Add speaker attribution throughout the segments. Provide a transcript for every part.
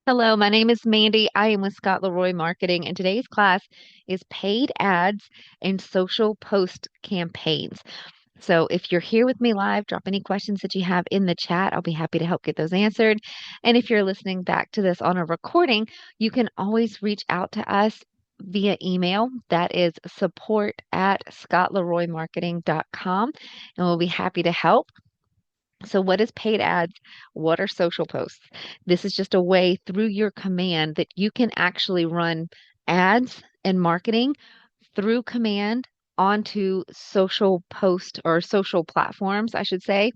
Speaker 1: Hello, my name is Mandy. I am with Scott Leroy Marketing, and today's class is paid ads and social post campaigns. So if you're here with me live, drop any questions that you have in the chat. I'll be happy to help get those answered. And if you're listening back to this on a recording, you can always reach out to us via email. That is support@scottleroymarketing.com, and we'll be happy to help. So, what is paid ads? What are social posts? This is just a way through your command that you can actually run ads and marketing through command onto social post or social platforms, I should say.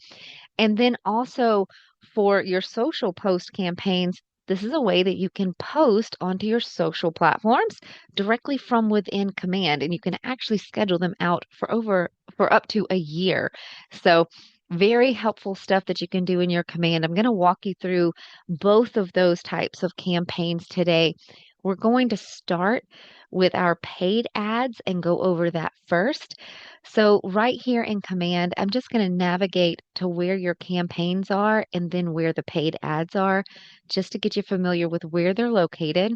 Speaker 1: And then also for your social post campaigns, this is a way that you can post onto your social platforms directly from within command, and you can actually schedule them out for up to a year. So very helpful stuff that you can do in your command. I'm going to walk you through both of those types of campaigns today. We're going to start with our paid ads and go over that first. So right here in command, I'm just going to navigate to where your campaigns are and then where the paid ads are, just to get you familiar with where they're located.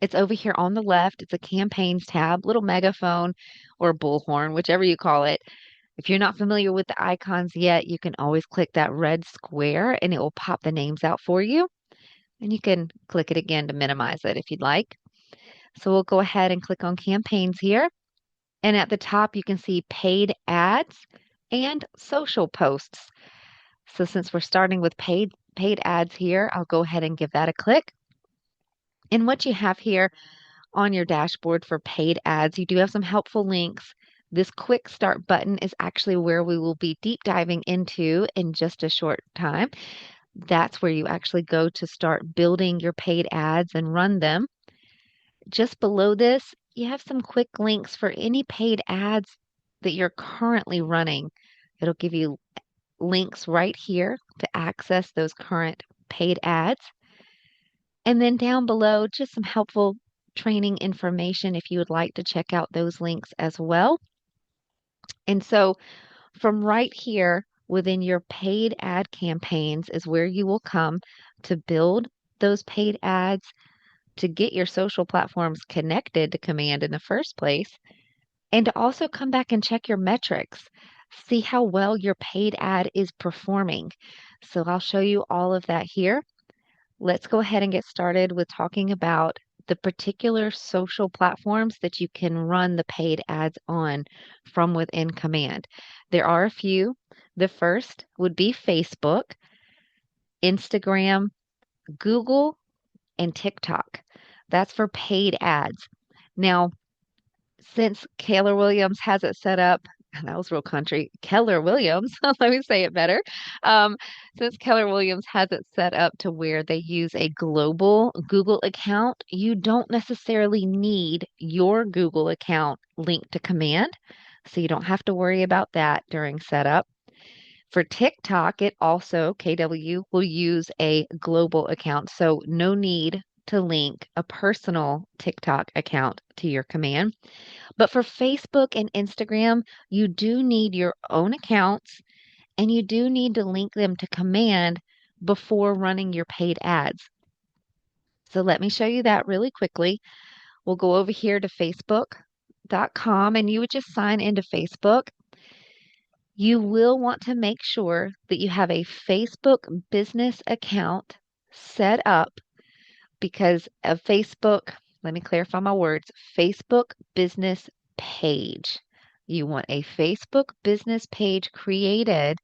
Speaker 1: It's over here on the left. It's a campaigns tab, little megaphone or bullhorn, whichever you call it. If you're not familiar with the icons yet, you can always click that red square and it will pop the names out for you. And you can click it again to minimize it if you'd like. So we'll go ahead and click on campaigns here. And at the top, you can see paid ads and social posts. So since we're starting with paid ads here, I'll go ahead and give that a click. And what you have here on your dashboard for paid ads, you do have some helpful links. This quick start button is actually where we will be deep diving into in just a short time. That's where you actually go to start building your paid ads and run them. Just below this, you have some quick links for any paid ads that you're currently running. It'll give you links right here to access those current paid ads. And then down below, just some helpful training information if you would like to check out those links as well. And so from right here within your paid ad campaigns is where you will come to build those paid ads, to get your social platforms connected to command in the first place, and to also come back and check your metrics. See how well your paid ad is performing. So I'll show you all of that here. Let's go ahead and get started with talking about the particular social platforms that you can run the paid ads on from within command. There are a few. The first would be Facebook, Instagram, Google, and TikTok. That's for paid ads. Now, since Keller Williams has it set up, that was real country. Keller Williams, let me say it better. Um, since Keller Williams has it set up to where they use a global Google account, you don't necessarily need your Google account linked to command. So you don't have to worry about that during setup. For TikTok, it also, KW, will use a global account. So no need to link a personal TikTok account to your command. But for Facebook and Instagram, you do need your own accounts and you do need to link them to command before running your paid ads. So let me show you that really quickly. We'll go over here to facebook.com and you would just sign into Facebook. You will want to make sure that you have a Facebook business account set up because a Facebook, let me clarify my words, Facebook business page. You want a Facebook business page created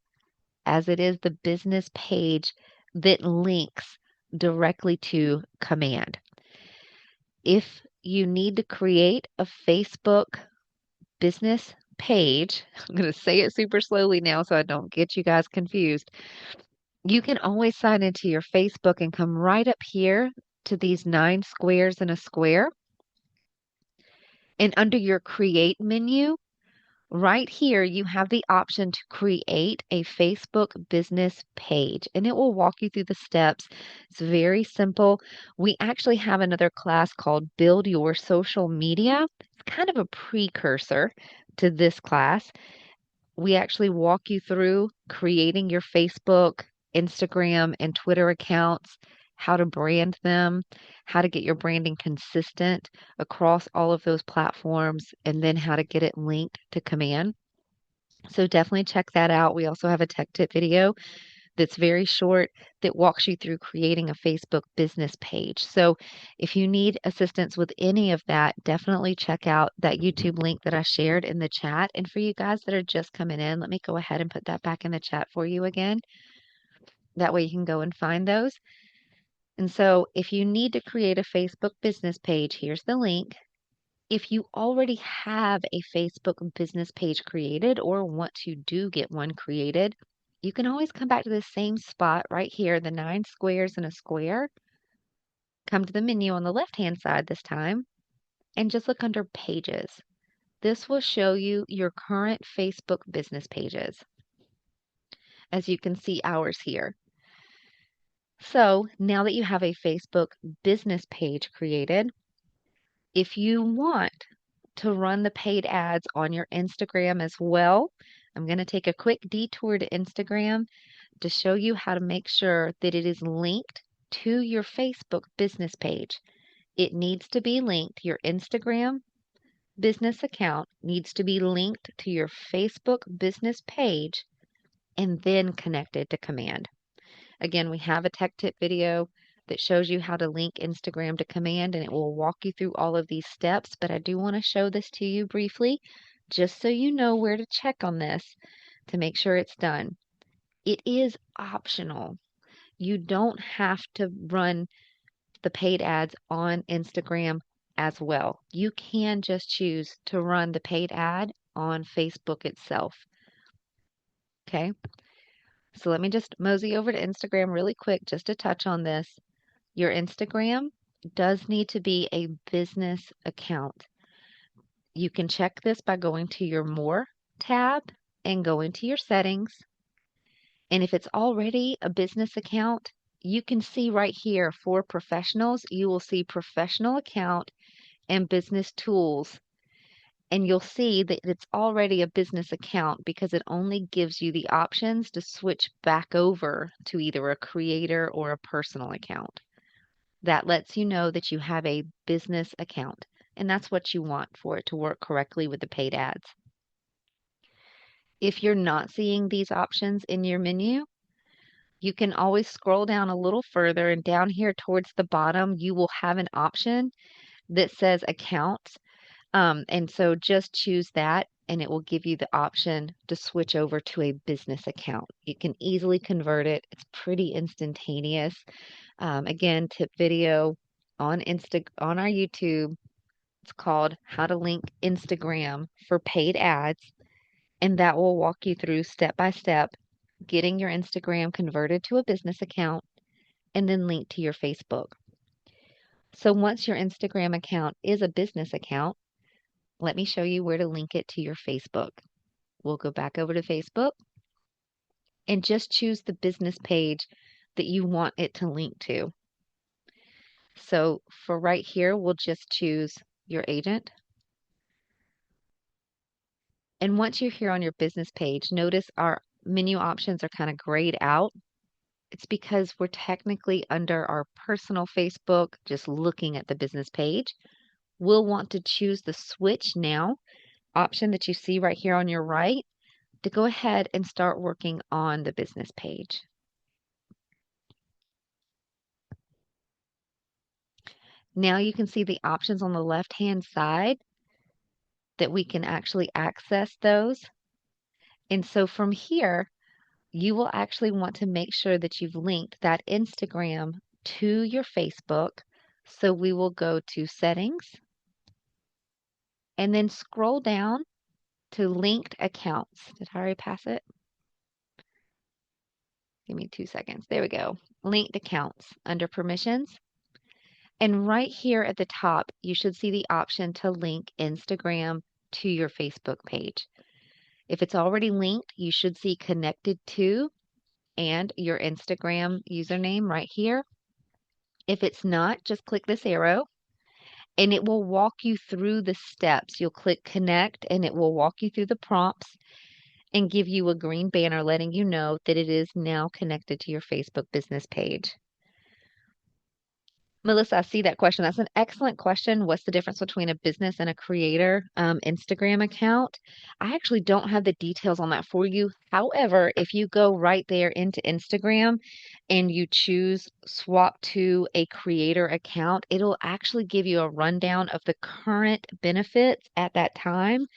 Speaker 1: as it is the business page that links directly to command. If you need to create a Facebook business page, I'm going to say it super slowly now so I don't get you guys confused. You can always sign into your Facebook and come right up here to these 9 squares in a square. And under your create menu, right here, you have the option to create a Facebook business page, and it will walk you through the steps. It's very simple. We actually have another class called Build Your Social Media. It's kind of a precursor to this class. We actually walk you through creating your Facebook, Instagram, and Twitter accounts how to brand them, how to get your branding consistent across all of those platforms, and then how to get it linked to command. So definitely check that out. We also have a tech tip video that's very short that walks you through creating a Facebook business page. So if you need assistance with any of that, definitely check out that YouTube link that I shared in the chat. And for you guys that are just coming in, let me go ahead and put that back in the chat for you again. That way you can go and find those. And so if you need to create a Facebook business page, here's the link. If you already have a Facebook business page created or want to get one created, you can always come back to the same spot right here, the 9 squares in a square. Come to the menu on the left-hand side this time and just look under Pages. This will show you your current Facebook business pages. As you can see ours here. So now that you have a Facebook business page created, if you want to run the paid ads on your Instagram as well, I'm going to take a quick detour to Instagram to show you how to make sure that it is linked to your Facebook business page. It needs to be linked. Your Instagram business account needs to be linked to your Facebook business page and then connected to command. Again, we have a tech tip video that shows you how to link Instagram to command, and it will walk you through all of these steps, but I do want to show this to you briefly just so you know where to check on this to make sure it's done. It is optional. You don't have to run the paid ads on Instagram as well. You can just choose to run the paid ad on Facebook itself. Okay? So let me just mosey over to Instagram really quick just to touch on this. Your Instagram does need to be a business account. You can check this by going to your More tab and going to your settings. And if it's already a business account, you can see right here for professionals, you will see professional account and business tools. And you'll see that it's already a business account because it only gives you the options to switch back over to either a creator or a personal account. That lets you know that you have a business account, and that's what you want for it to work correctly with the paid ads. If you're not seeing these options in your menu, you can always scroll down a little further, and down here towards the bottom, you will have an option that says accounts. And so just choose that, and it will give you the option to switch over to a business account. You can easily convert it. It's pretty instantaneous. Again, tip video on our YouTube. It's called How to Link Instagram for Paid Ads, and that will walk you through step by step getting your Instagram converted to a business account and then linked to your Facebook. So once your Instagram account is a business account, let me show you where to link it to your Facebook. We'll go back over to Facebook and just choose the business page that you want it to link to. So for right here, we'll just choose your agent. And once you're here on your business page, notice our menu options are kind of grayed out. It's because we're technically under our personal Facebook, just looking at the business page. We'll want to choose the switch now option that you see right here on your right to go ahead and start working on the business page. Now you can see the options on the left-hand side that we can actually access those. And so from here, you will actually want to make sure that you've linked that Instagram to your Facebook. So we will go to settings and then scroll down to linked accounts. Did I already pass it? Give me 2 seconds. There we go. Linked accounts under permissions. And right here at the top, you should see the option to link Instagram to your Facebook page. If it's already linked, you should see connected to and your Instagram username right here. If it's not, just click this arrow and it will walk you through the steps. You'll click connect and it will walk you through the prompts and give you a green banner letting you know that it is now connected to your Facebook business page. Melissa, I see that question. That's an excellent question. What's the difference between a business and a creator Instagram account? I actually don't have the details on that for you. However, if you go right there into Instagram and you choose swap to a creator account, it'll actually give you a rundown of the current benefits at that time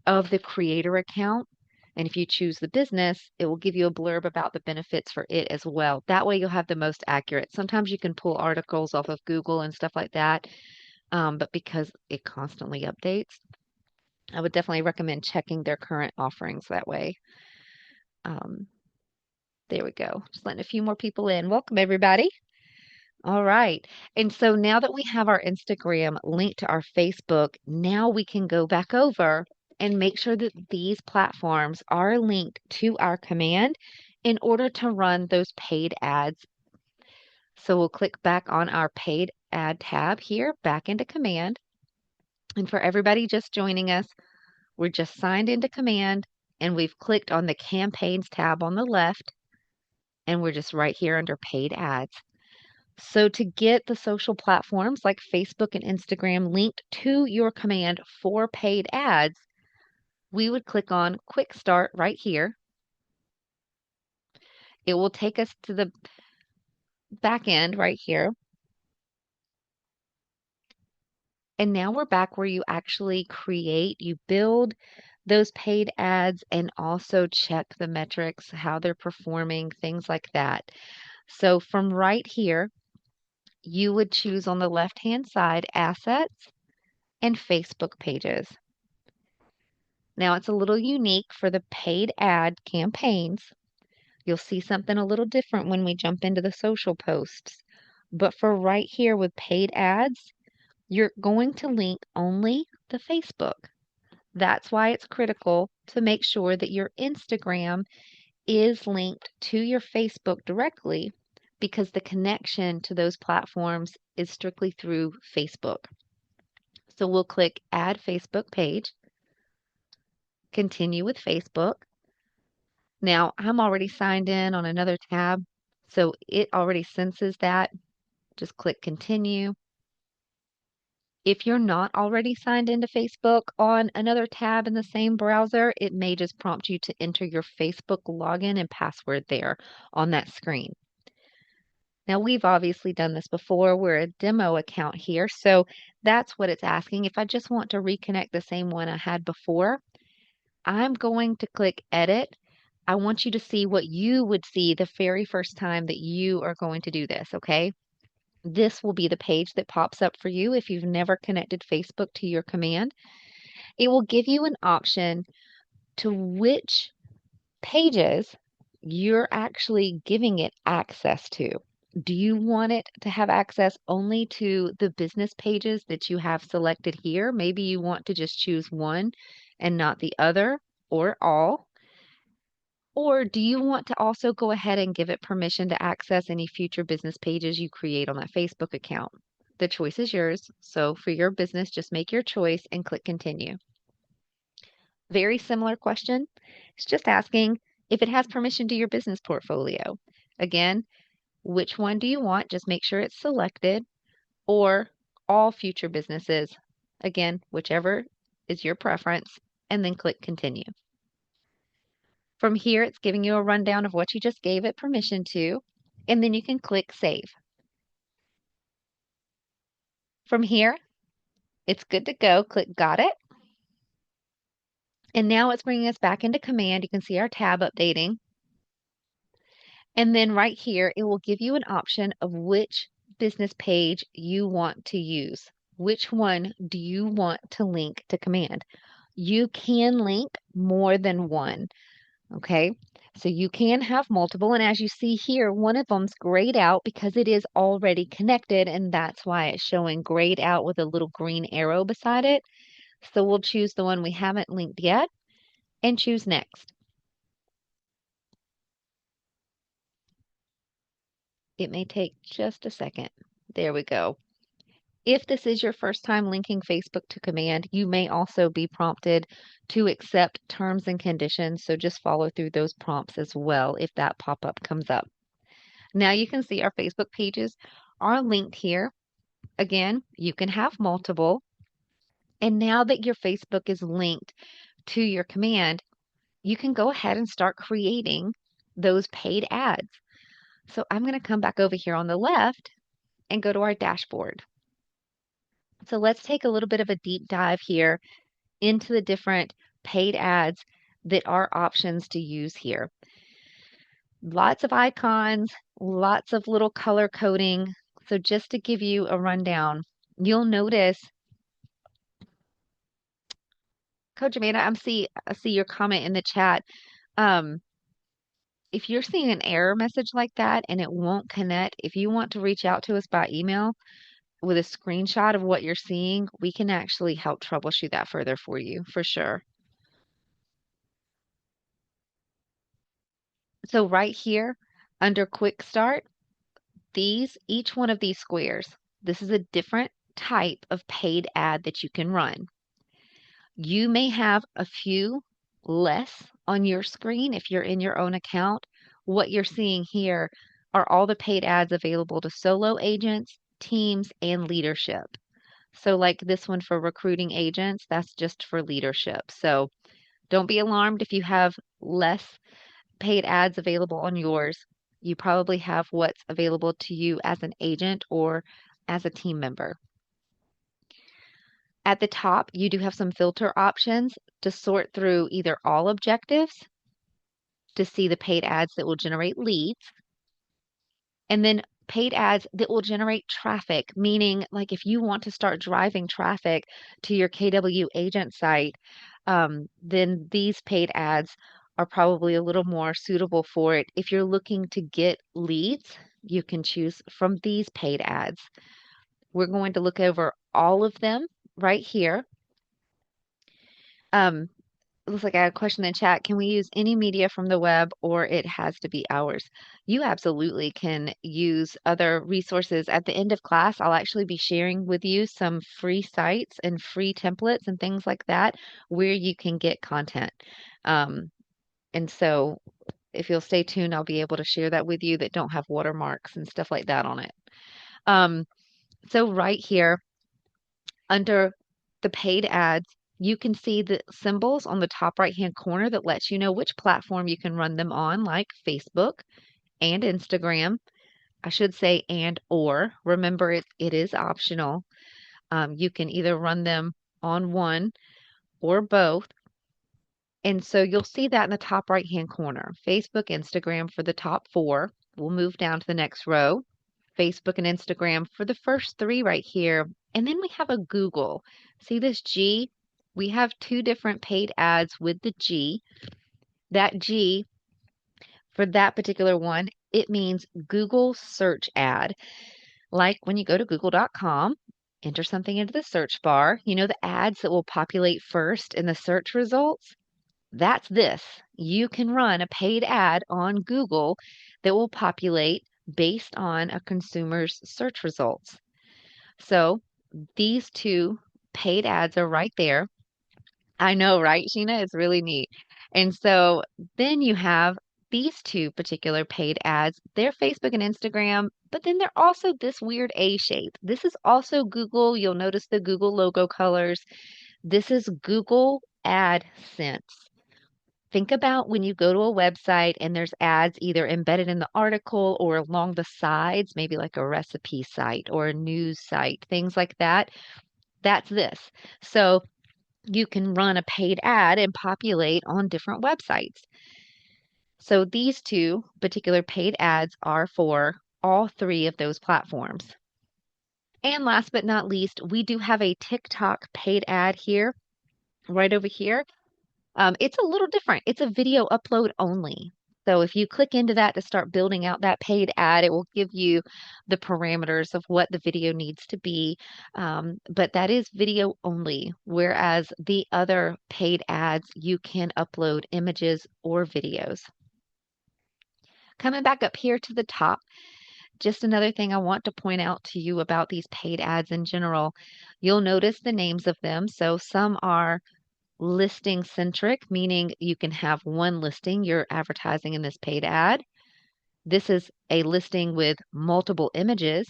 Speaker 1: of the creator account. And if you choose the business, it will give you a blurb about the benefits for it as well. That way you'll have the most accurate. Sometimes you can pull articles off of Google and stuff like that, but because it constantly updates, I would definitely recommend checking their current offerings that way. Um, there we go. Just letting a few more people in. Welcome, everybody. All right. And so now that we have our Instagram linked to our Facebook, now we can go back over and make sure that these platforms are linked to our command in order to run those paid ads. So we'll click back on our paid ad tab here, back into command. And for everybody just joining us, we're just signed into command and we've clicked on the campaigns tab on the left and we're just right here under paid ads. So to get the social platforms like Facebook and Instagram linked to your command for paid ads, we would click on Quick Start right here. It will take us to the back end right here. And now we're back where you actually create, you build those paid ads and also check the metrics, how they're performing, things like that. So from right here, you would choose on the left-hand side, Assets and Facebook Pages. Now it's a little unique for the paid ad campaigns. You'll see something a little different when we jump into the social posts. But for right here with paid ads, you're going to link only the Facebook. That's why it's critical to make sure that your Instagram is linked to your Facebook directly because the connection to those platforms is strictly through Facebook. So we'll click Add Facebook Page, continue with Facebook. Now, I'm already signed in on another tab, so it already senses that. Just click Continue. If you're not already signed into Facebook on another tab in the same browser, it may just prompt you to enter your Facebook login and password there on that screen. Now, we've obviously done this before. We're a demo account here, so that's what it's asking. If I just want to reconnect the same one I had before, I'm going to click Edit. I want you to see what you would see the very first time that you are going to do this, okay? This will be the page that pops up for you if you've never connected Facebook to your command. It will give you an option to which pages you're actually giving it access to. Do you want it to have access only to the business pages that you have selected here? Maybe you want to just choose one and not the other or all. Or do you want to also go ahead and give it permission to access any future business pages you create on that Facebook account? The choice is yours. So for your business, just make your choice and click continue. Very similar question. It's just asking if it has permission to your business portfolio. Again, which one do you want? Just make sure it's selected or all future businesses. Again, whichever is your preference, and then click continue. From here, it's giving you a rundown of what you just gave it permission to, and then you can click Save. From here, it's good to go. Click Got It. And now it's bringing us back into command. You can see our tab updating. And then right here, it will give you an option of which business page you want to use. Which one do you want to link to command? You can link more than one. Okay, so you can have multiple, and as you see here, one of them's grayed out because it is already connected, and that's why it's showing grayed out with a little green arrow beside it. So we'll choose the one we haven't linked yet and choose next. It may take just a second. There we go. If this is your first time linking Facebook to command, you may also be prompted to accept terms and conditions. So just follow through those prompts as well if that pop-up comes up. Now you can see our Facebook pages are linked here. Again, you can have multiple. And now that your Facebook is linked to your command, you can go ahead and start creating those paid ads. So I'm going to come back over here on the left and go to our dashboard. So let's take a little bit of a deep dive here into the different paid ads that are options to use here. Lots of icons, lots of little color coding. So just to give you a rundown, you'll notice, Coach Amanda, I see your comment in the chat. Um, if you're seeing an error message like that and it won't connect, if you want to reach out to us by email with a screenshot of what you're seeing, we can actually help troubleshoot that further for you, for sure. So right here under Quick Start, each one of these squares, this is a different type of paid ad that you can run. You may have a few less on your screen if you're in your own account. What you're seeing here are all the paid ads available to solo agents, teams, and leadership. So like this one for recruiting agents, that's just for leadership. So don't be alarmed if you have less paid ads available on yours. You probably have what's available to you as an agent or as a team member. At the top, you do have some filter options to sort through either all objectives to see the paid ads that will generate leads, and then paid ads that will generate traffic, meaning like if you want to start driving traffic to your KW agent site, then these paid ads are probably a little more suitable for it. If you're looking to get leads, you can choose from these paid ads. We're going to look over all of them right here. Um, Looks like I had a question in the chat. Can we use any media from the web or it has to be ours? You absolutely can use other resources. At the end of class, I'll actually be sharing with you some free sites and free templates and things like that where you can get content. Um, and so if you'll stay tuned, I'll be able to share that with you that don't have watermarks and stuff like that on it. Um, so right here, under the paid ads, you can see the symbols on the top right-hand corner that lets you know which platform you can run them on, like Facebook and Instagram. I should say and or. Remember, it is optional. You can either run them on one or both. And so you'll see that in the top right-hand corner. Facebook, Instagram for the top four. We'll move down to the next row. Facebook and Instagram for the first three right here. And then we have a Google. See this G? We have two different paid ads with the G. That G, for that particular one, it means Google search ad. Like when you go to google.com, enter something into the search bar, you know the ads that will populate first in the search results? That's this. You can run a paid ad on Google that will populate based on a consumer's search results. So these two paid ads are right there. I know, right, Sheena? It's really neat. And so then you have these two particular paid ads. They're Facebook and Instagram, but then they're also this weird A shape. This is also Google. You'll notice the Google logo colors. This is Google AdSense. Think about when you go to a website and there's ads either embedded in the article or along the sides, maybe like a recipe site or a news site, things like that. That's this. So you can run a paid ad and populate on different websites. So these two particular paid ads are for all three of those platforms. And last but not least, we do have a TikTok paid ad here, right over here. It's a little different. It's a video upload only. So if you click into that to start building out that paid ad, it will give you the parameters of what the video needs to be. But that is video only, whereas the other paid ads, you can upload images or videos. Coming back up here to the top, just another thing I want to point out to you about these paid ads in general. You'll notice the names of them. So some are listing centric, meaning you can have one listing you're advertising in this paid ad. This is a listing with multiple images.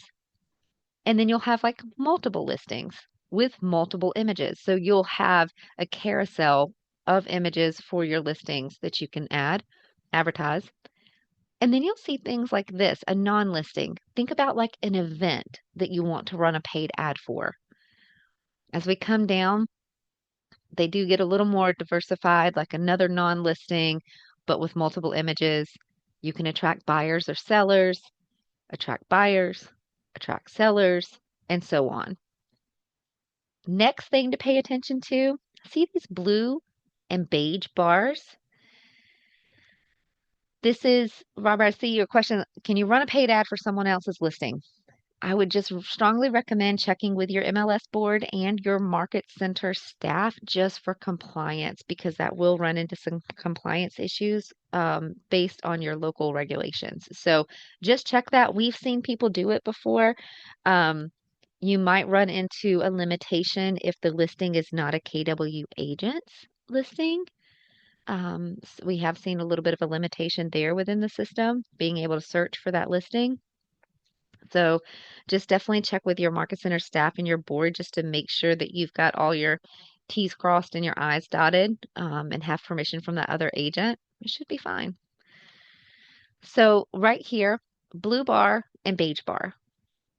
Speaker 1: And then you'll have like multiple listings with multiple images. So you'll have a carousel of images for your listings that you can advertise. And then you'll see things like this, a non-listing. Think about like an event that you want to run a paid ad for. As we come down, they do get a little more diversified, like another non-listing, but with multiple images. You can attract buyers or sellers, attract buyers, attract sellers, and so on. Next thing to pay attention to, see these blue and beige bars? This is, Robert, I see your question. Can you run a paid ad for someone else's listing? I would just strongly recommend checking with your MLS board and your market center staff just for compliance because that will run into some compliance issues based on your local regulations. So just check that. We've seen people do it before. Um, you might run into a limitation if the listing is not a KW agent's listing. We have seen a little bit of a limitation there within the system, being able to search for that listing. So just definitely check with your market center staff and your board just to make sure that you've got all your T's crossed and your I's dotted and have permission from that other agent. It should be fine. So right here, blue bar and beige bar.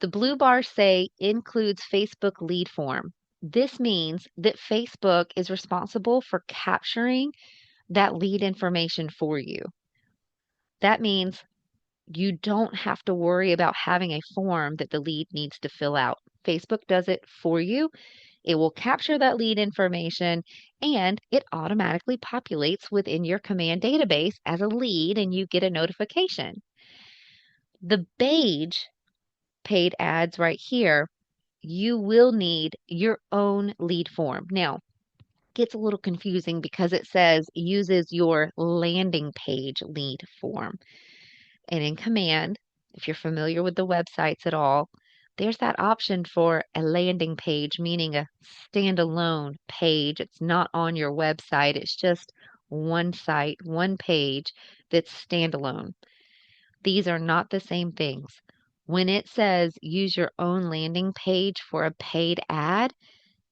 Speaker 1: The blue bars say includes Facebook lead form. This means that Facebook is responsible for capturing that lead information for you. That means you don't have to worry about having a form that the lead needs to fill out. Facebook does it for you. It will capture that lead information and it automatically populates within your command database as a lead and you get a notification. The beige paid ads right here, you will need your own lead form. Now, it gets a little confusing because it says uses your landing page lead form. And in command, if you're familiar with the websites at all, there's that option for a landing page, meaning a standalone page. It's not on your website. It's just one site, one page that's standalone. These are not the same things. When it says use your own landing page for a paid ad,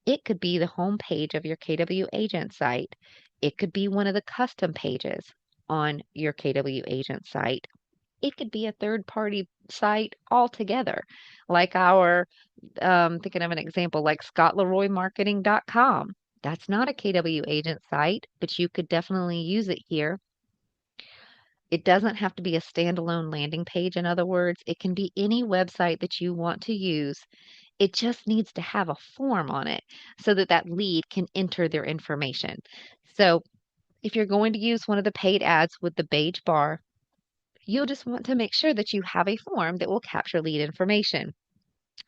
Speaker 1: it could be the home page of your KW agent site. It could be one of the custom pages on your KW agent site. It could be a third party site altogether, like our, thinking of an example, like scottleroymarketing.com. That's not a KW agent site, but you could definitely use it here. It doesn't have to be a standalone landing page. In other words, it can be any website that you want to use. It just needs to have a form on it so that that lead can enter their information. So if you're going to use one of the paid ads with the beige bar, you'll just want to make sure that you have a form that will capture lead information.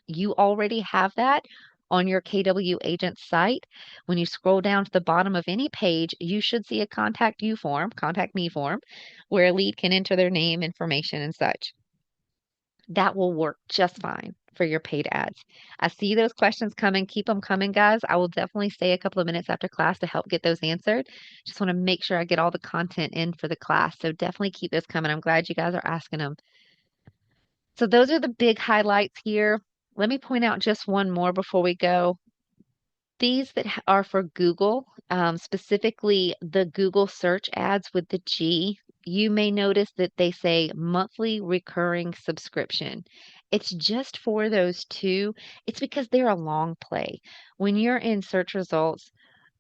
Speaker 1: You already have that on your KW agent site. When you scroll down to the bottom of any page, you should see a contact me form, where a lead can enter their name, information, and such. That will work just fine for your paid ads. I see those questions coming. Keep them coming, guys. I will definitely stay a couple of minutes after class to help get those answered. Just want to make sure I get all the content in for the class. So definitely keep those coming. I'm glad you guys are asking them. So those are the big highlights here. Let me point out just one more before we go. These that are for Google, specifically the Google search ads with the G, you may notice that they say monthly recurring subscription. It's just for those two. It's because they're a long play. When you're in search results,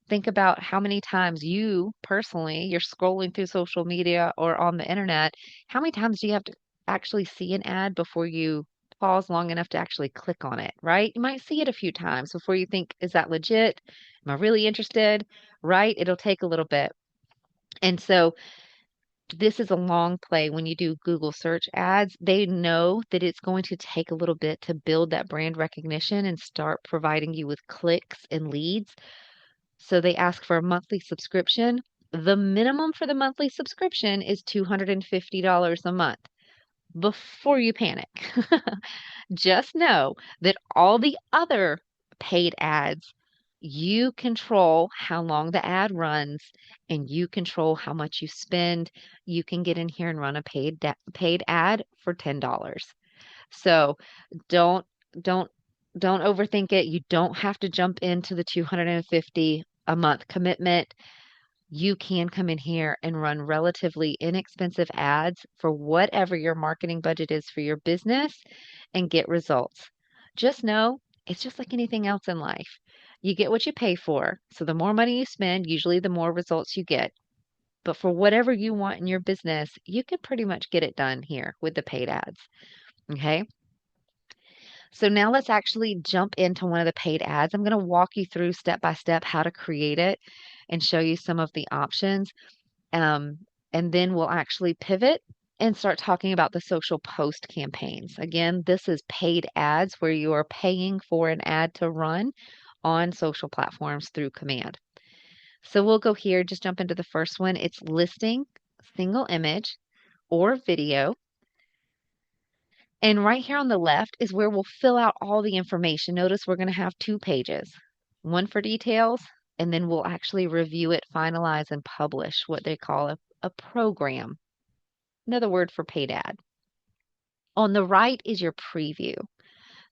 Speaker 1: think about how many times you personally, you're scrolling through social media or on the internet. How many times do you have to actually see an ad before you pause long enough to actually click on it, right? You might see it a few times before you think, is that legit? Am I really interested? Right? It'll take a little bit. And so this is a long play when you do Google search ads. They know that it's going to take a little bit to build that brand recognition and start providing you with clicks and leads. So they ask for a monthly subscription. The minimum for the monthly subscription is $250 a month. Before you panic, just know that all the other paid ads, you control how long the ad runs and you control how much you spend. You can get in here and run a paid ad for $10. So don't don't Don't overthink it. You don't have to jump into the 250 a month commitment. You can come in here and run relatively inexpensive ads for whatever your marketing budget is for your business and get results. Just know it's just like anything else in life. You get what you pay for. So the more money you spend, usually the more results you get. But for whatever you want in your business, you can pretty much get it done here with the paid ads. Okay. So now let's actually jump into one of the paid ads. I'm going to walk you through step by step how to create it and show you some of the options. Um, and then we'll actually pivot and start talking about the social post campaigns. Again, this is paid ads where you are paying for an ad to run on social platforms through command. So we'll go here, just jump into the first one. It's listing, single image, or video. And right here on the left is where we'll fill out all the information. Notice we're going to have two pages, one for details, and then we'll actually review it, finalize, and publish what they call a program. Another word for paid ad. On the right is your preview.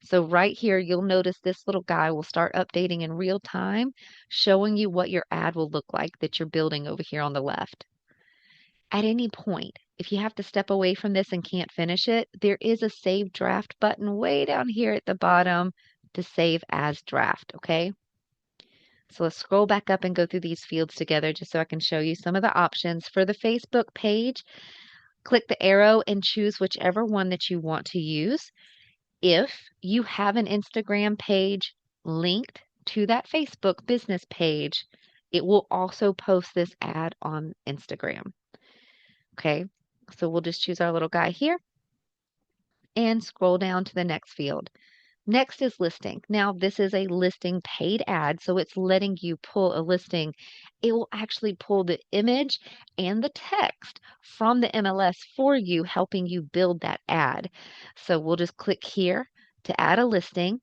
Speaker 1: So right here, you'll notice this little guy will start updating in real time, showing you what your ad will look like that you're building over here on the left. At any point, if you have to step away from this and can't finish it, there is a save draft button way down here at the bottom to save as draft, okay? So let's scroll back up and go through these fields together just so I can show you some of the options. For the Facebook page, click the arrow and choose whichever one that you want to use. If you have an Instagram page linked to that Facebook business page, it will also post this ad on Instagram. Okay, so we'll just choose our little guy here and scroll down to the next field. Next is listing. Now, this is a listing paid ad, so it's letting you pull a listing. It will actually pull the image and the text from the MLS for you, helping you build that ad. So we'll just click here to add a listing.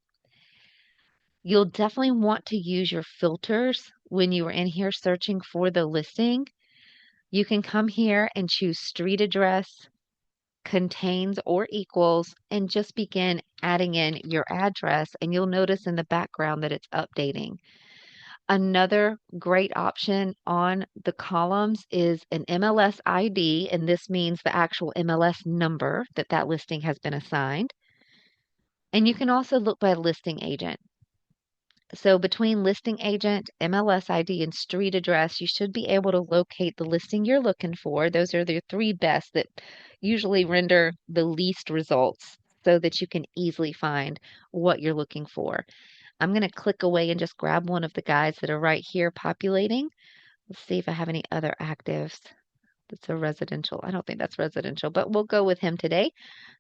Speaker 1: You'll definitely want to use your filters when you are in here searching for the listing. You can come here and choose street address, contains or equals, and just begin adding in your address, and you'll notice in the background that it's updating. Another great option on the columns is an MLS ID, and this means the actual MLS number that that listing has been assigned. And you can also look by listing agent. So between listing agent, MLS ID, and street address, you should be able to locate the listing you're looking for. Those are the three best that usually render the least results so that you can easily find what you're looking for. I'm going to click away and just grab one of the guys that are right here populating. Let's see if I have any other actives. That's a residential. I don't think that's residential, but we'll go with him today.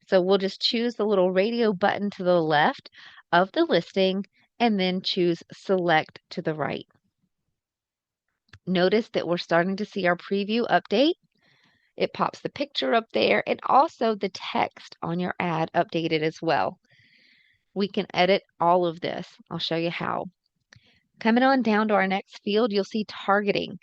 Speaker 1: So we'll just choose the little radio button to the left of the listing and then choose select to the right. Notice that we're starting to see our preview update. It pops the picture up there and also the text on your ad updated as well. We can edit all of this. I'll show you how. Coming on down to our next field, you'll see targeting.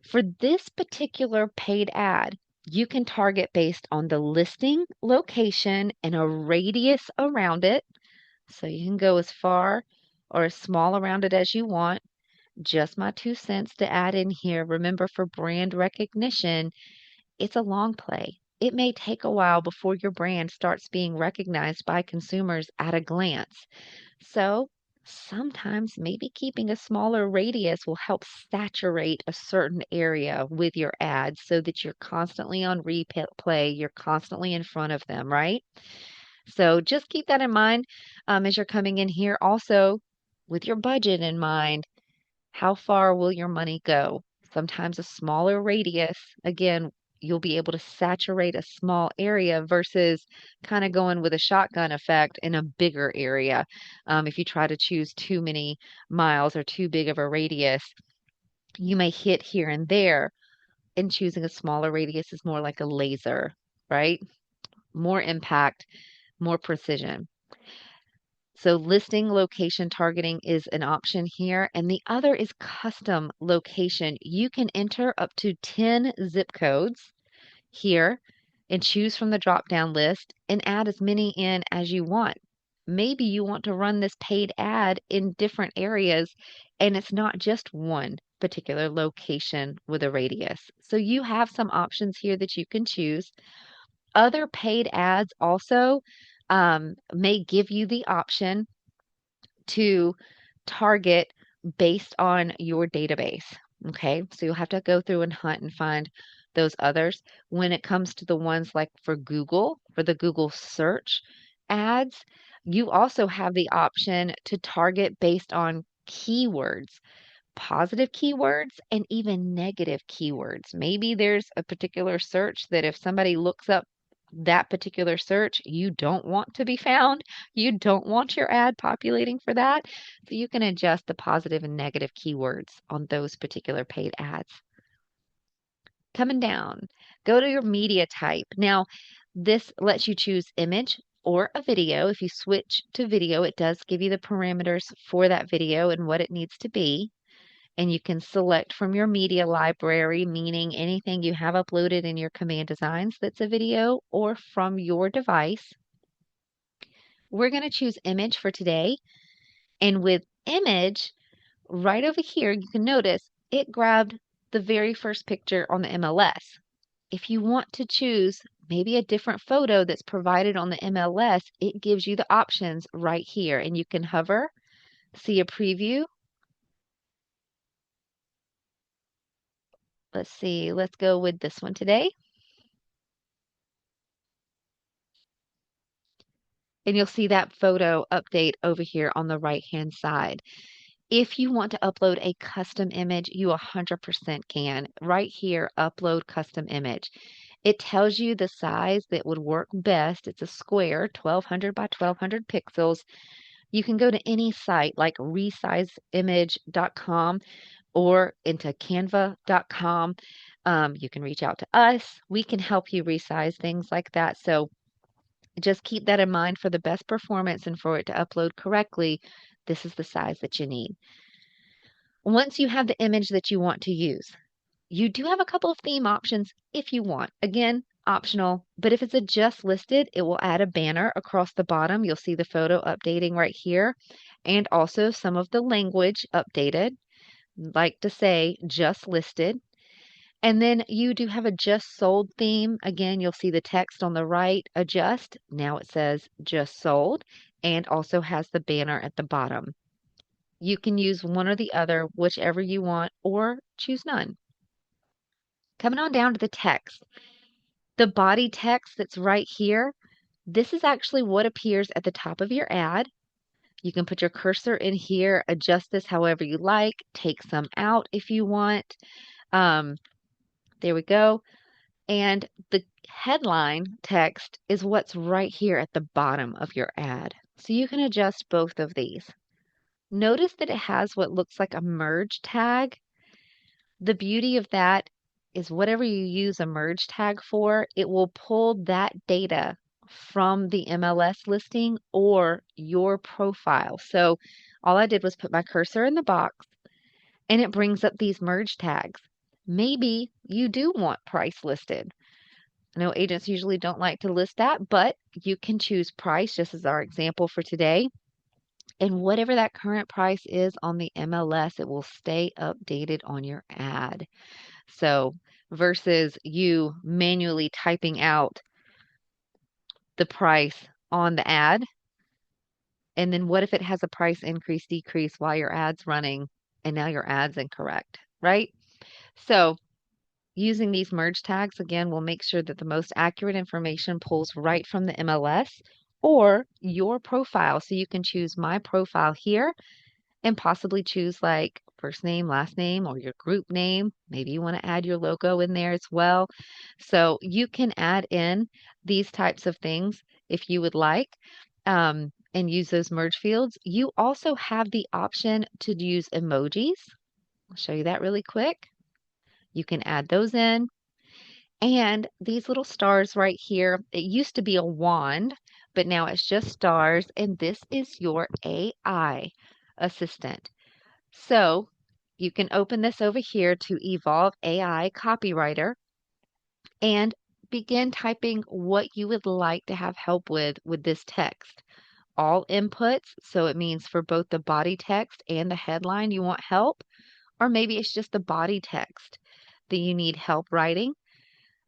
Speaker 1: For this particular paid ad, you can target based on the listing, location, and a radius around it. So you can go as far or as small around it as you want. Just my 2 cents to add in here. Remember, for brand recognition, it's a long play. It may take a while before your brand starts being recognized by consumers at a glance. So sometimes maybe keeping a smaller radius will help saturate a certain area with your ads so that you're constantly on replay, you're constantly in front of them, right? So just keep that in mind as you're coming in here. Also, with your budget in mind, how far will your money go? Sometimes a smaller radius, again, you'll be able to saturate a small area versus kind of going with a shotgun effect in a bigger area. If you try to choose too many miles or too big of a radius, you may hit here and there, and choosing a smaller radius is more like a laser, right? More impact, more precision. So listing location targeting is an option here. And the other is custom location. You can enter up to 10 zip codes here and choose from the drop down list and add as many in as you want. maybe you want to run this paid ad in different areas and it's not just one particular location with a radius. So you have some options here that you can choose. Other paid ads also may give you the option to target based on your database. Okay, so you'll have to go through and hunt and find those others. When it comes to the ones like for Google, for the Google search ads, you also have the option to target based on keywords, positive keywords and even negative keywords. Maybe there's a particular search that if somebody looks up that particular search, you don't want to be found. You don't want your ad populating for that. So you can adjust the positive and negative keywords on those particular paid ads. Coming down, go to your media type. Now, this lets you choose image or a video. If you switch to video, it does give you the parameters for that video and what it needs to be. And you can select from your media library, meaning anything you have uploaded in your command designs that's a video or from your device. We're going to choose image for today. And with image, right over here, you can notice it grabbed the very first picture on the MLS. If you want to choose maybe a different photo that's provided on the MLS, it gives you the options right here. And you can hover, see a preview. Let's see, let's go with this one today. And you'll see that photo update over here on the right-hand side. If you want to upload a custom image, you 100% can. Right here, upload custom image. It tells you the size that would work best. It's a square, 1200 by 1200 pixels. You can go to any site like resizeimage.com or into canva.com. You can reach out to us. We can help you resize things like that. So just keep that in mind for the best performance and for it to upload correctly. This is the size that you need. Once you have the image that you want to use, you do have a couple of theme options if you want. Again, optional, but if it's a just listed, it will add a banner across the bottom. You'll see the photo updating right here and also some of the language updated, like to say just listed. And then you do have a just sold theme. Again, you'll see the text on the right, adjust. Now it says just sold and also has the banner at the bottom. You can use one or the other, whichever you want, or choose none. Coming on down to the text. The body text that's right here, this is actually what appears at the top of your ad. You can put your cursor in here, adjust this however you like, take some out if you want. There we go. And the headline text is what's right here at the bottom of your ad. So you can adjust both of these. Notice that it has what looks like a merge tag. The beauty of that is whatever you use a merge tag for, it will pull that data from the MLS listing or your profile. So all I did was put my cursor in the box and it brings up these merge tags. Maybe you do want price listed. I know agents usually don't like to list that, but you can choose price just as our example for today. And whatever that current price is on the MLS, it will stay updated on your ad. So versus you manually typing out the price on the ad, and then what if it has a price increase, decrease while your ad's running, and now your ad's incorrect, right? So using these merge tags, again, will make sure that the most accurate information pulls right from the MLS or your profile. So you can choose my profile here and possibly choose like first name, last name, or your group name. Maybe you want to add your logo in there as well. So you can add in these types of things if you would like. And use those merge fields. You also have the option to use emojis. I'll show you that really quick. You can add those in. And these little stars right here, it used to be a wand, but now it's just stars. And this is your AI assistant. So you can open this over here to Evolve AI Copywriter and begin typing what you would like to have help with this text. all inputs. So it means for both the body text and the headline, you want help, or maybe it's just the body text that you need help writing.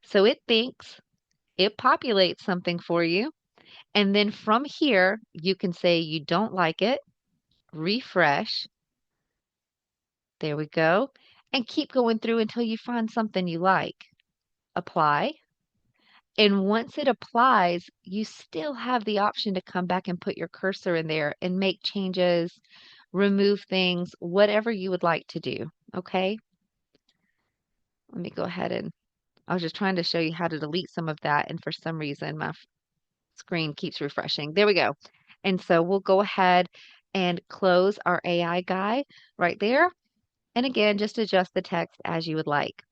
Speaker 1: So it thinks, it populates something for you. And then from here, you can say you don't like it, refresh. There we go. And keep going through until you find something you like. Apply. And once it applies, you still have the option to come back and put your cursor in there and make changes, remove things, whatever you would like to do. Okay? Let me go ahead and I was just trying to show you how to delete some of that. And for some reason, my screen keeps refreshing. There we go. And so we'll go ahead and close our AI guy right there. And again, just adjust the text as you would like.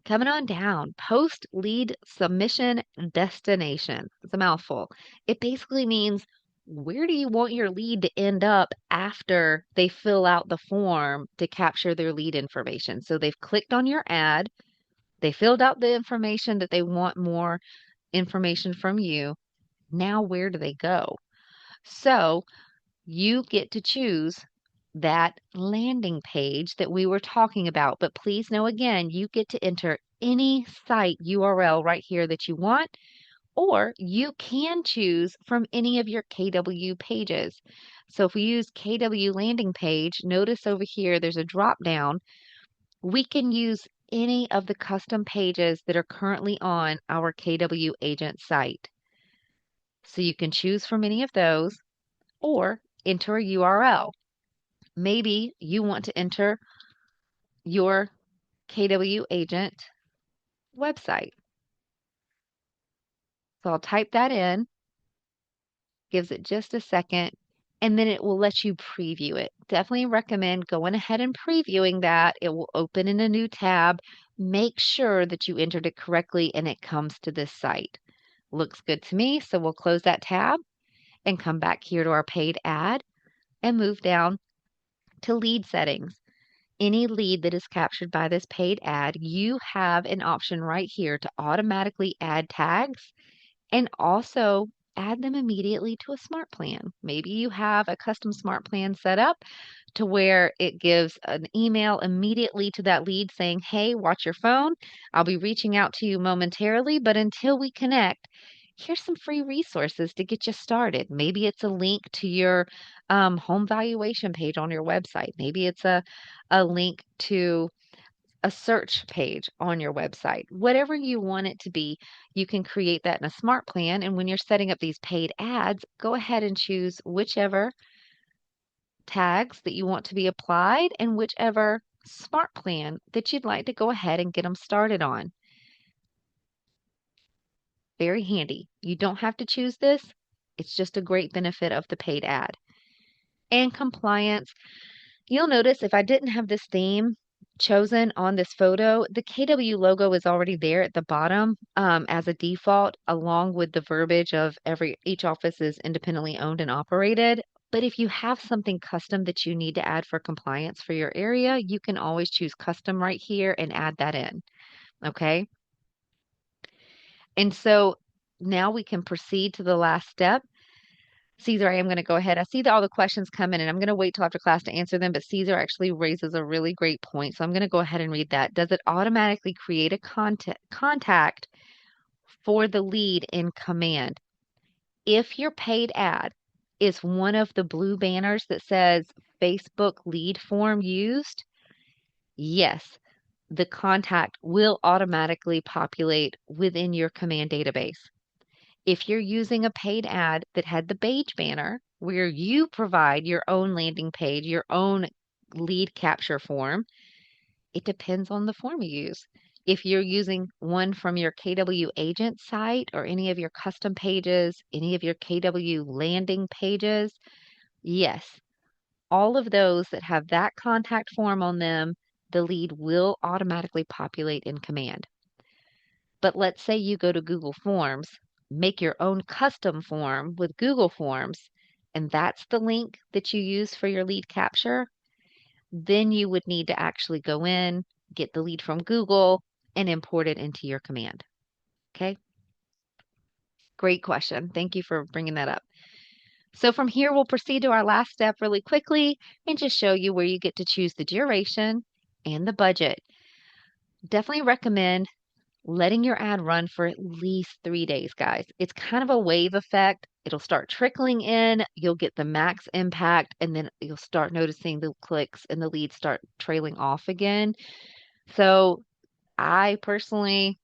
Speaker 1: Coming on down, post lead submission destination. It's a mouthful. It basically means where do you want your lead to end up after they fill out the form to capture their lead information? So they've clicked on your ad, they filled out the information that they want more information from you. Now, where do they go? So you get to choose that landing page that we were talking about. But please know again, you get to enter any site URL right here that you want, or you can choose from any of your KW pages. So if we use KW landing page, notice over here there's a drop down. We can use any of the custom pages that are currently on our KW agent site. So you can choose from any of those or enter a URL. Maybe you want to enter your KW agent website. So I'll type that in, gives it just a second, and then it will let you preview it. Definitely recommend going ahead and previewing that. It will open in a new tab. Make sure that you entered it correctly and it comes to this site. Looks good to me, so we'll close that tab and come back here to our paid ad and move down to lead settings. Any lead that is captured by this paid ad, you have an option right here to automatically add tags and also add them immediately to a smart plan. Maybe you have a custom smart plan set up to where it gives an email immediately to that lead saying, hey, watch your phone. I'll be reaching out to you momentarily, but until we connect, here's some free resources to get you started. Maybe it's a link to your home valuation page on your website. Maybe it's a link to a search page on your website. Whatever you want it to be, you can create that in a smart plan. And when you're setting up these paid ads, go ahead and choose whichever tags that you want to be applied and whichever smart plan that you'd like to go ahead and get them started on. Very handy. You don't have to choose this. It's just a great benefit of the paid ad. And compliance. You'll notice if I didn't have this theme chosen on this photo, the KW logo is already there at the bottom as a default, along with the verbiage of each office is independently owned and operated. But if you have something custom that you need to add for compliance for your area, you can always choose custom right here and add that in. Okay. And so now we can proceed to the last step. Caesar, I am going to go ahead. I see that all the questions come in, and I'm going to wait till after class to answer them, but Caesar actually raises a really great point. So I'm going to go ahead and read that. Does it automatically create a contact for the lead in command? If your paid ad is one of the blue banners that says Facebook lead form used, yes, the contact will automatically populate within your command database. If you're using a paid ad that had the beige banner where you provide your own landing page, your own lead capture form, it depends on the form you use. If you're using one from your KW agent site or any of your custom pages, any of your KW landing pages, yes, all of those that have that contact form on them, the lead will automatically populate in command. But let's say you go to Google Forms, make your own custom form with Google Forms, and that's the link that you use for your lead capture, then you would need to actually go in, get the lead from Google, and import it into your command. Okay? Great question. Thank you for bringing that up. So from here, we'll proceed to our last step really quickly and just show you where you get to choose the duration and the budget. Definitely recommend letting your ad run for at least 3 days, guys. It's kind of a wave effect. It'll start trickling in, you'll get the max impact, and then you'll start noticing the clicks and the leads start trailing off again. So I personally,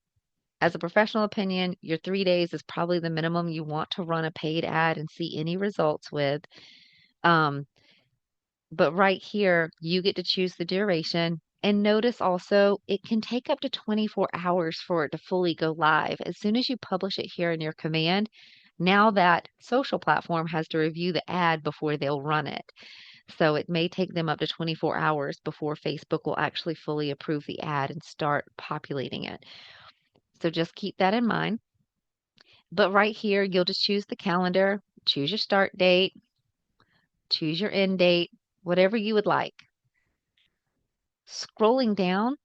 Speaker 1: as a professional opinion, your 3 days is probably the minimum you want to run a paid ad and see any results with. Um, but right here, you get to choose the duration. And notice also, it can take up to 24 hours for it to fully go live. As soon as you publish it here in your command, now that social platform has to review the ad before they'll run it. So it may take them up to 24 hours before Facebook will actually fully approve the ad and start populating it. So just keep that in mind. But right here, you'll just choose the calendar, choose your start date, choose your end date, whatever you would like. Scrolling down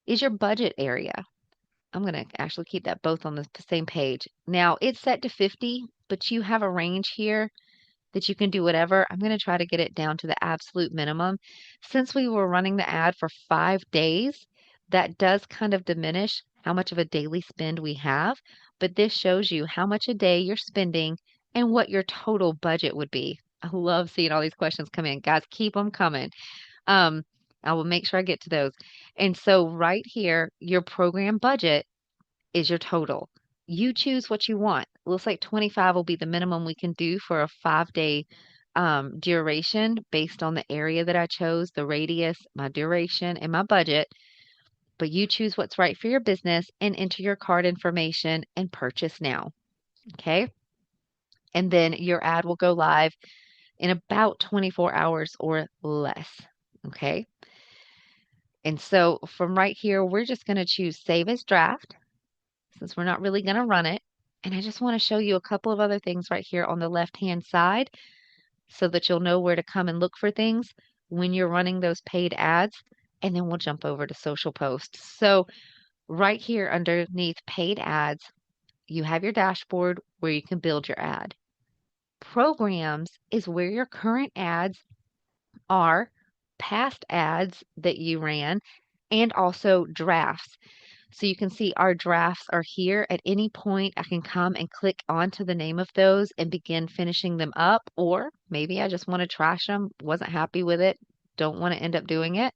Speaker 1: is your budget area. I'm going to actually keep that both on the same page. Now it's set to 50, but you have a range here that you can do whatever. I'm going to try to get it down to the absolute minimum. Since we were running the ad for 5 days, that does kind of diminish how much of a daily spend we have, but this shows you how much a day you're spending and what your total budget would be. I love seeing all these questions come in. Guys, keep them coming. Um, I will make sure I get to those. And so right here, your program budget is your total. You choose what you want. Looks like 25 will be the minimum we can do for a 5 day duration based on the area that I chose, the radius, my duration, and my budget. But you choose what's right for your business and enter your card information and purchase now. Okay. And then your ad will go live in about 24 hours or less. Okay. And so from right here, we're just going to choose save as draft since we're not really going to run it. And I just want to show you a couple of other things right here on the left-hand side so that you'll know where to come and look for things when you're running those paid ads. And then we'll jump over to social posts. So right here underneath paid ads, you have your dashboard where you can build your ad. Programs is where your current ads are, past ads that you ran, and also drafts. So you can see our drafts are here. At any point, I can come and click onto the name of those and begin finishing them up. Or maybe I just want to trash them, wasn't happy with it, don't want to end up doing it.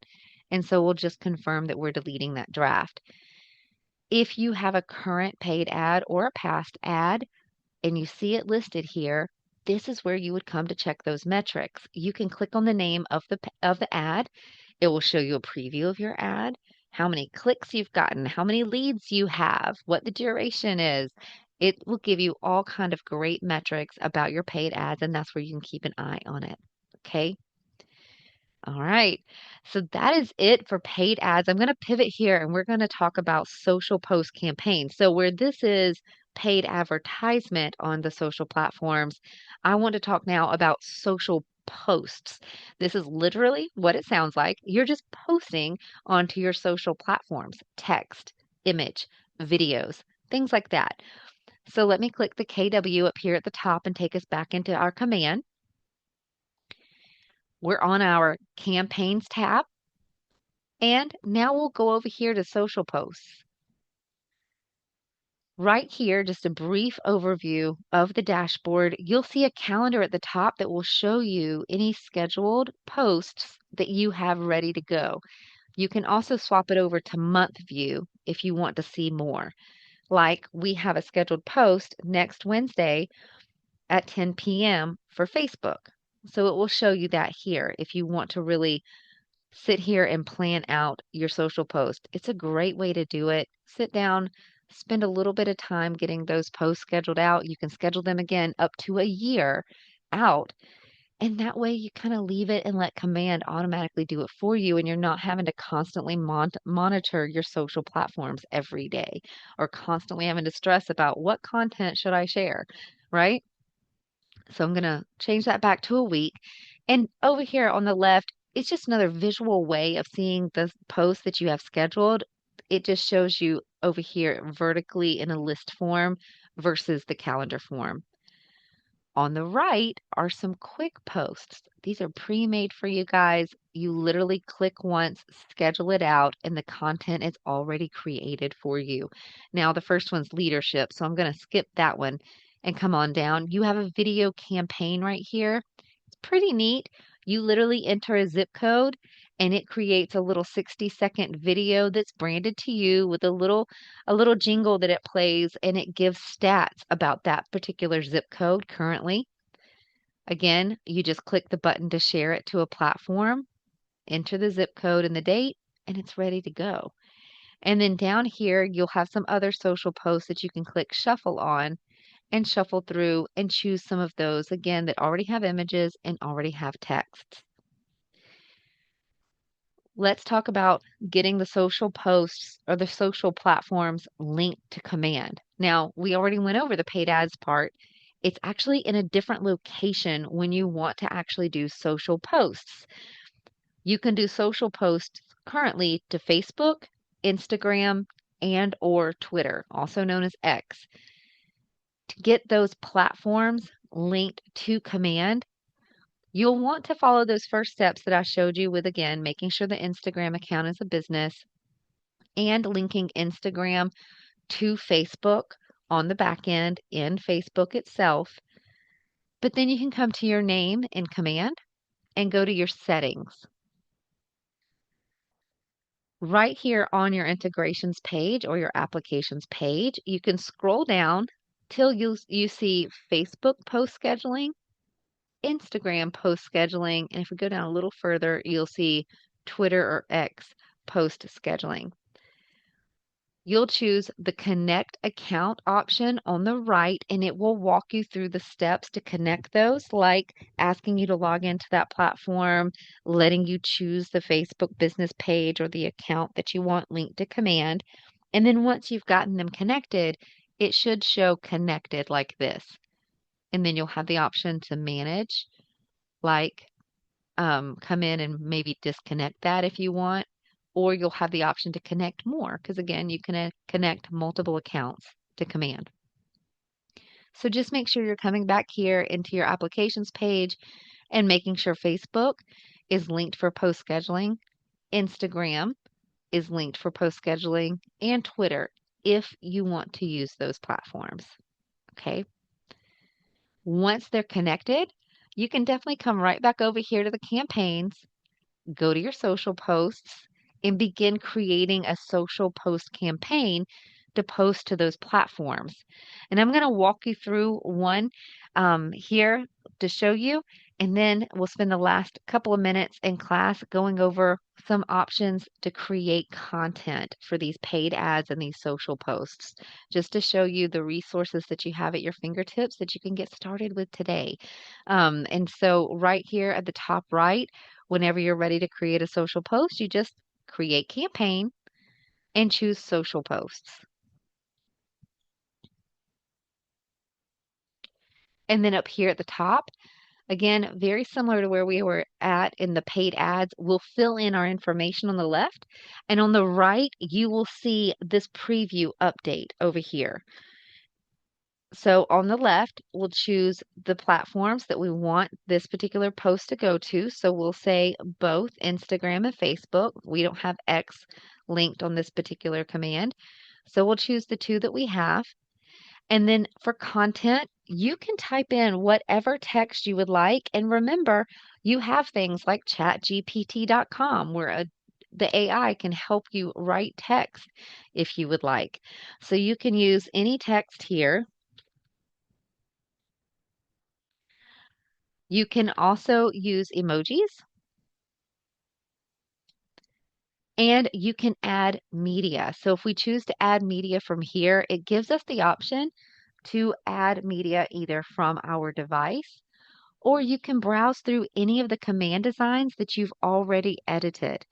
Speaker 1: And so we'll just confirm that we're deleting that draft. If you have a current paid ad or a past ad and you see it listed here, this is where you would come to check those metrics. You can click on the name of the ad. It will show you a preview of your ad, how many clicks you've gotten, how many leads you have, what the duration is. It will give you all kind of great metrics about your paid ads, and that's where you can keep an eye on it. Okay. All right. So that is it for paid ads. I'm going to pivot here and we're going to talk about social post campaigns. So where this is paid advertisement on the social platforms, I want to talk now about social posts. This is literally what it sounds like. You're just posting onto your social platforms, text, image, videos, things like that. So let me click the KW up here at the top and take us back into our command. We're on our campaigns tab. And now we'll go over here to social posts. Right here, just a brief overview of the dashboard. You'll see a calendar at the top that will show you any scheduled posts that you have ready to go. You can also swap it over to month view if you want to see more. Like we have a scheduled post next Wednesday at 10 p.m. for Facebook. So it will show you that here if you want to really sit here and plan out your social post. It's a great way to do it. Sit down, spend a little bit of time getting those posts scheduled out. You can schedule them again up to a year out. And that way you kind of leave it and let command automatically do it for you. And you're not having to constantly monitor your social platforms every day or constantly having to stress about what content should I share, right? So I'm going to change that back to a week. And over here on the left, it's just another visual way of seeing the post that you have scheduled. It just shows you over here vertically in a list form versus the calendar form. On the right are some quick posts. These are pre-made for you guys. You literally click once, schedule it out, and the content is already created for you. Now, the first one's leadership, so I'm going to skip that one and come on down. You have a video campaign right here. It's pretty neat. You literally enter a zip code and it creates a little 60-second video that's branded to you with a little jingle that it plays, and it gives stats about that particular zip code currently. Again, you just click the button to share it to a platform, enter the zip code and the date, and it's ready to go. And then down here, you'll have some other social posts that you can click shuffle on and shuffle through and choose some of those, again, that already have images and already have texts. Let's talk about getting the social posts or the social platforms linked to command. Now, we already went over the paid ads part. It's actually in a different location when you want to actually do social posts. You can do social posts currently to Facebook, Instagram, and or Twitter, also known as X. To get those platforms linked to command, you'll want to follow those first steps that I showed you with, again, making sure the Instagram account is a business and linking Instagram to Facebook on the back end in Facebook itself. But then you can come to your name in command and go to your settings. Right here on your integrations page or your applications page, you can scroll down till you see Facebook post scheduling, Instagram post scheduling, and if we go down a little further, you'll see Twitter or X post scheduling. You'll choose the connect account option on the right, and it will walk you through the steps to connect those, like asking you to log into that platform, letting you choose the Facebook business page or the account that you want linked to command. And then once you've gotten them connected, it should show connected like this. And then you'll have the option to manage, like come in and maybe disconnect that if you want, or you'll have the option to connect more because again, you can connect multiple accounts to command. So just make sure you're coming back here into your applications page and making sure Facebook is linked for post scheduling, Instagram is linked for post scheduling, and Twitter if you want to use those platforms. Okay. Once they're connected, you can definitely come right back over here to the campaigns, go to your social posts, and begin creating a social post campaign to post to those platforms. And I'm going to walk you through one here to show you, and then we'll spend the last couple of minutes in class going over some options to create content for these paid ads and these social posts, just to show you the resources that you have at your fingertips that you can get started with today. And so right here at the top right, whenever you're ready to create a social post, you just create campaign and choose social posts. And then up here at the top, again, very similar to where we were at in the paid ads, we'll fill in our information on the left. And on the right, you will see this preview update over here. So on the left, we'll choose the platforms that we want this particular post to go to. So we'll say both Instagram and Facebook. We don't have X linked on this particular command. So we'll choose the two that we have. And then for content, you can type in whatever text you would like. And remember, you have things like chatgpt.com where the AI can help you write text if you would like. So you can use any text here. You can also use emojis and you can add media. So if we choose to add media from here, it gives us the option to add media either from our device or you can browse through any of the command designs that you've already edited.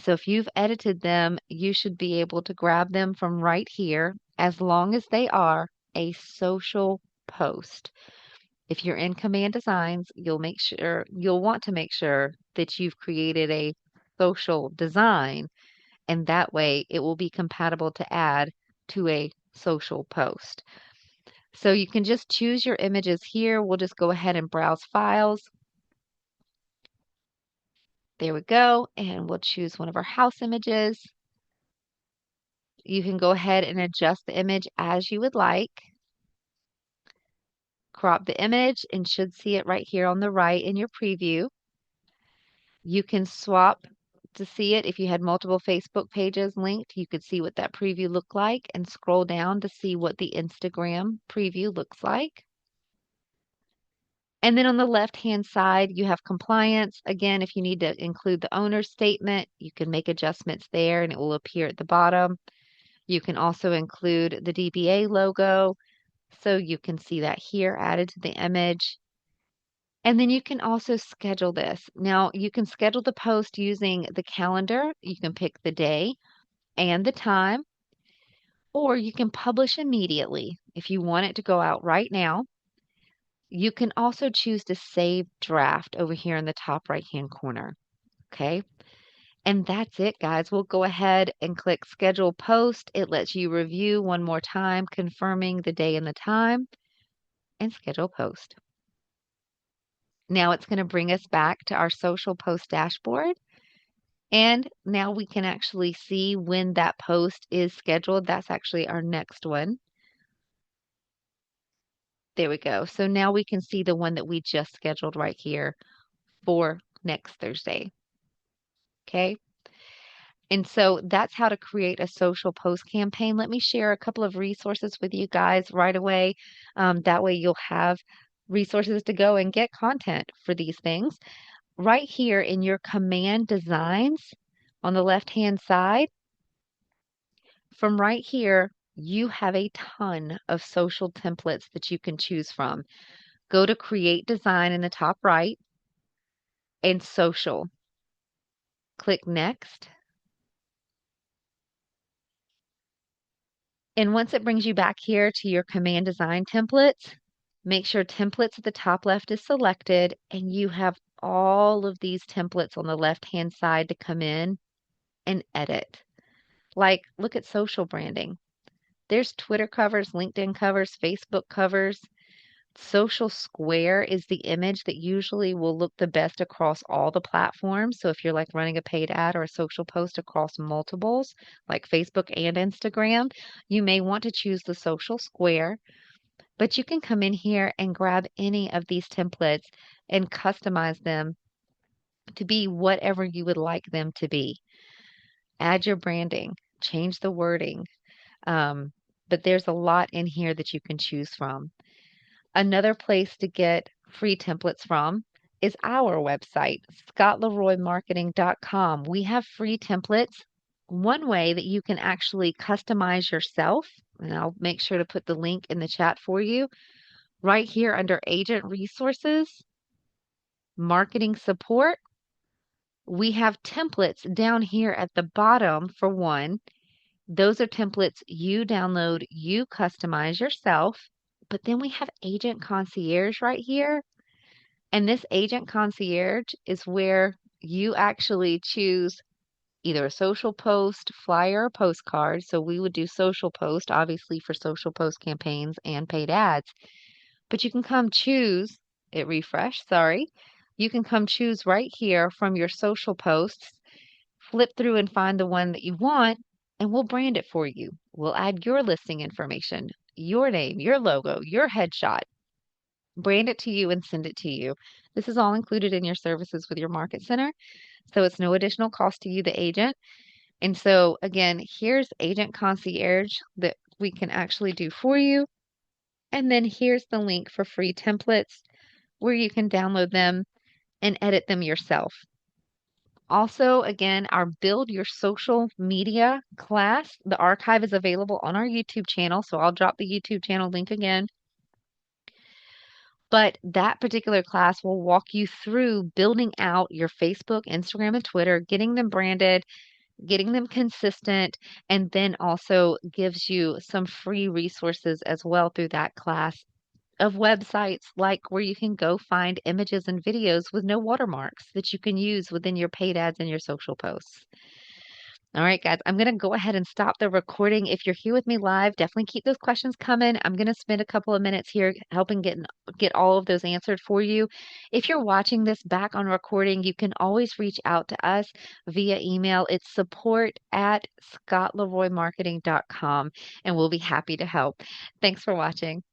Speaker 1: So if you've edited them, you should be able to grab them from right here as long as they are a social post. If you're in command designs, you'll want to make sure that you've created a social design, and that way it will be compatible to add to a social post. So you can just choose your images here. We'll just go ahead and browse files. There we go. And we'll choose one of our house images. You can go ahead and adjust the image as you would like. Crop the image and should see it right here on the right in your preview. You can swap to see it. If you had multiple Facebook pages linked, you could see what that preview looked like and scroll down to see what the Instagram preview looks like. And then on the left-hand side, you have compliance. Again, if you need to include the owner's statement, you can make adjustments there and it will appear at the bottom. You can also include the DBA logo. So you can see that here added to the image. And then you can also schedule this. Now, you can schedule the post using the calendar. You can pick the day and the time, or you can publish immediately if you want it to go out right now. You can also choose to save draft over here in the top right-hand corner. Okay. And that's it, guys. We'll go ahead and click schedule post. It lets you review one more time, confirming the day and the time, and schedule post. Now it's going to bring us back to our social post dashboard. And now we can actually see when that post is scheduled. That's actually our next one. There we go. So now we can see the one that we just scheduled right here for next Thursday. Okay. And so that's how to create a social post campaign. Let me share a couple of resources with you guys right away. That way you'll have resources to go and get content for these things. Right here in your command designs on the left-hand side, from right here, you have a ton of social templates that you can choose from. Go to create design in the top right and social. Click next. And once it brings you back here to your command design templates, make sure templates at the top left is selected and you have all of these templates on the left-hand side to come in and edit. Like, look at social branding. There's Twitter covers, LinkedIn covers, Facebook covers. Social square is the image that usually will look the best across all the platforms. So if you're like running a paid ad or a social post across multiples, like Facebook and Instagram, you may want to choose the social square. But you can come in here and grab any of these templates and customize them to be whatever you would like them to be. Add your branding, change the wording. But there's a lot in here that you can choose from. Another place to get free templates from is our website, scottleroymarketing.com. We have free templates. One way that you can actually customize yourself, and I'll make sure to put the link in the chat for you, right here under Agent Resources, Marketing Support. We have templates down here at the bottom for one. Those are templates you download, you customize yourself. But then we have Agent Concierge right here. And this Agent Concierge is where you actually choose either a social post, flyer, or postcard. So we would do social post, obviously for social post campaigns and paid ads. But you can come choose, it refreshed, sorry. You can come choose right here from your social posts, flip through and find the one that you want, and we'll brand it for you. We'll add your listing information, your name, your logo, your headshot, brand it to you and send it to you. This is all included in your services with your market center. So it's no additional cost to you, the agent. And so again, here's Agent Concierge that we can actually do for you. And then here's the link for free templates where you can download them and edit them yourself. Also, again, our Build Your Social Media class, the archive is available on our YouTube channel. So I'll drop the YouTube channel link again. But that particular class will walk you through building out your Facebook, Instagram, and Twitter, getting them branded, getting them consistent, and then also gives you some free resources as well through that class of websites like where you can go find images and videos with no watermarks that you can use within your paid ads and your social posts. All right, guys, I'm going to go ahead and stop the recording. If you're here with me live, definitely keep those questions coming. I'm going to spend a couple of minutes here helping get all of those answered for you. If you're watching this back on recording, you can always reach out to us via email. It's support@scottleroymarketing.com, and we'll be happy to help. Thanks for watching.